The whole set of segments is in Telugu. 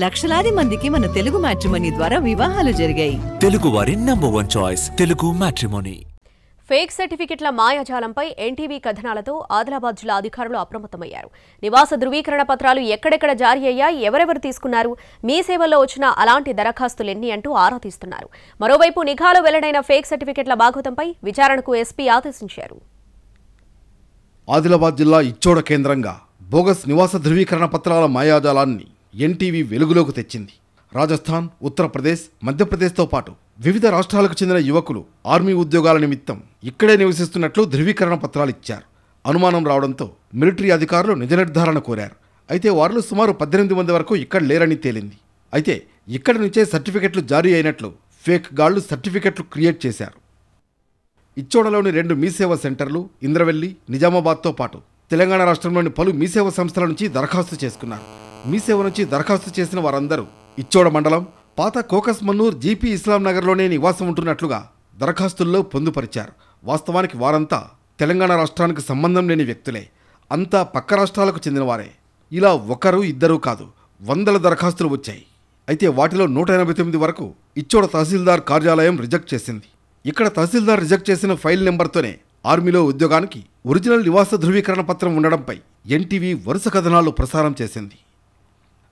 లక్షలాది మందికి మన తెలుగు మ్యాట్రిమోనీ ద్వారా వివాహాలు జరిగాయి. తెలుగు వారి number 1 choice Telugu matrimony. Fake సర్టిఫికెట్ల మాయాజాలంపై ఎన్టీవీ కథనాలతో ఆదిలాబాద్ జిల్లా అధికారులు అప్రమత్తమయ్యారు. నివాస ధృవీకరణ పత్రాలు ఎక్కడెక్కడ జారీ అయ్యాయి, ఎవరెవరు తీసుకున్నారు, మీ సేవల్లో వచ్చిన అలాంటి దరఖాస్తులెన్ని అంటూ ఆరా తీస్తున్నారు. మరోవైపు నిఘాలో వెల్లడైన ఫేక్ సర్టిఫికెట్ల భాగోతంపై విచారణకు ఎస్పీ ఆదేశించారు. ఆదిలాబాద్ జిల్లా ఇచ్చోడ కేంద్రంగా బోగస్ నివాస ధృవీకరణ పత్రాల మాయాజాలాన్ని ఎన్టీవీ వెలుగులోకి తెచ్చింది. రాజస్థాన్, ఉత్తరప్రదేశ్, మధ్యప్రదేశ్తో పాటు వివిధ రాష్ట్రాలకు చెందిన యువకులు ఆర్మీ ఉద్యోగాల నిమిత్తం ఇక్కడే నివసిస్తున్నట్లు ధృవీకరణ పత్రాలు ఇచ్చారు. అనుమానం రావడంతో మిలిటరీ అధికారులు నిజ నిర్ధారణ కోరారు. అయితే వారిలో సుమారు 18 మంది వరకు ఇక్కడ లేరని తేలింది. అయితే ఇక్కడి నుంచే సర్టిఫికెట్లు జారీ అయినట్లు ఫేక్ గాళ్లు సర్టిఫికెట్లు క్రియేట్ చేశారు. ఇచ్చోడలోని 2 మీసేవ సెంటర్లు, ఇంద్రవెల్లి, నిజామాబాద్తో పాటు తెలంగాణ రాష్ట్రంలోని పలు మీసేవ సంస్థల నుంచి దరఖాస్తు చేసుకున్నారు. మీసేవ నుంచి దరఖాస్తు చేసిన వారందరూ ఇచ్చోడ మండలం పాత కోకస్ మన్నూర్ జీపీ ఇస్లాం నగర్లోనే నివాసం ఉంటున్నట్లుగా దరఖాస్తుల్లో పొందుపరిచారు. వాస్తవానికి వారంతా తెలంగాణ రాష్ట్రానికి సంబంధం లేని వ్యక్తులే, అంతా పక్క రాష్ట్రాలకు చెందినవారే. ఇలా ఒకరు ఇద్దరు కాదు, వందల దరఖాస్తులు వచ్చాయి. అయితే వాటిలో 189 వరకు ఇచ్చోడ తహసీల్దార్ కార్యాలయం రిజెక్ట్ చేసింది. ఇక్కడ తహసీల్దార్ రిజెక్ట్ చేసిన ఫైల్ నెంబర్తోనే ఆర్మీలో ఉద్యోగానికి ఒరిజినల్ నివాస ధృవీకరణ పత్రం ఉండడంపై ఎన్టీవీ వరుస కథనాలు ప్రసారం చేసింది.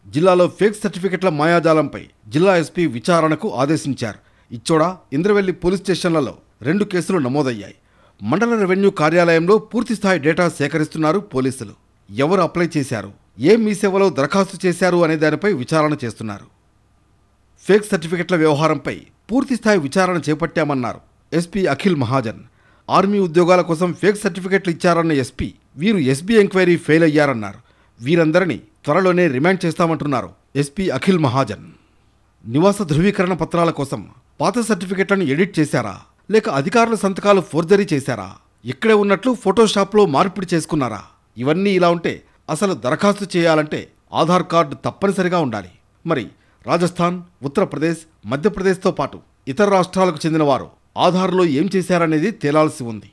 జిల్లాలో ఫేక్ సర్టిఫికెట్ల మాయాజాలంపై జిల్లా ఎస్పీ విచారణకు ఆదేశించారు. ఇచ్చోడ, ఇంద్రవెల్లి పోలీస్ స్టేషన్లలో 2 కేసులు నమోదయ్యాయి. మండల రెవెన్యూ కార్యాలయంలో పూర్తిస్థాయి డేటా సేకరిస్తున్నారు పోలీసులు. ఎవరు అప్లై చేశారు, ఏ మీ సేవలో దరఖాస్తు చేశారు అనే దానిపై విచారణ చేస్తున్నారు. ఫేక్ సర్టిఫికెట్ల వ్యవహారంపై పూర్తిస్థాయి విచారణ చేపట్టామన్నారు ఎస్పీ అఖిల్ మహాజన్. ఆర్మీ ఉద్యోగాల కోసం ఫేక్ సర్టిఫికెట్లు ఇచ్చారన్న ఎస్పీ వీరు ఎస్బీ ఎంక్వైరీ ఫెయిల్ అయ్యారన్నారు. వీరందరినీ త్వరలోనే రిమాండ్ చేస్తామంటున్నారు ఎస్పీ అఖిల్ మహాజన్. నివాస ధృవీకరణ పత్రాల కోసం పాత సర్టిఫికెట్లను ఎడిట్ చేశారా, లేక అధికారుల సంతకాలు ఫోర్జరీ చేశారా, ఇక్కడే ఉన్నట్లు ఫోటోషాప్లో మార్పిడి చేసుకున్నారా? ఇవన్నీ ఇలా ఉంటే అసలు దరఖాస్తు చేయాలంటే ఆధార్ కార్డు తప్పనిసరిగా ఉండాలి. మరి రాజస్థాన్, ఉత్తరప్రదేశ్, మధ్యప్రదేశ్తో పాటు ఇతర రాష్ట్రాలకు చెందిన వారు ఆధార్లో ఏం చేశారనేది తేలాల్సి ఉంది.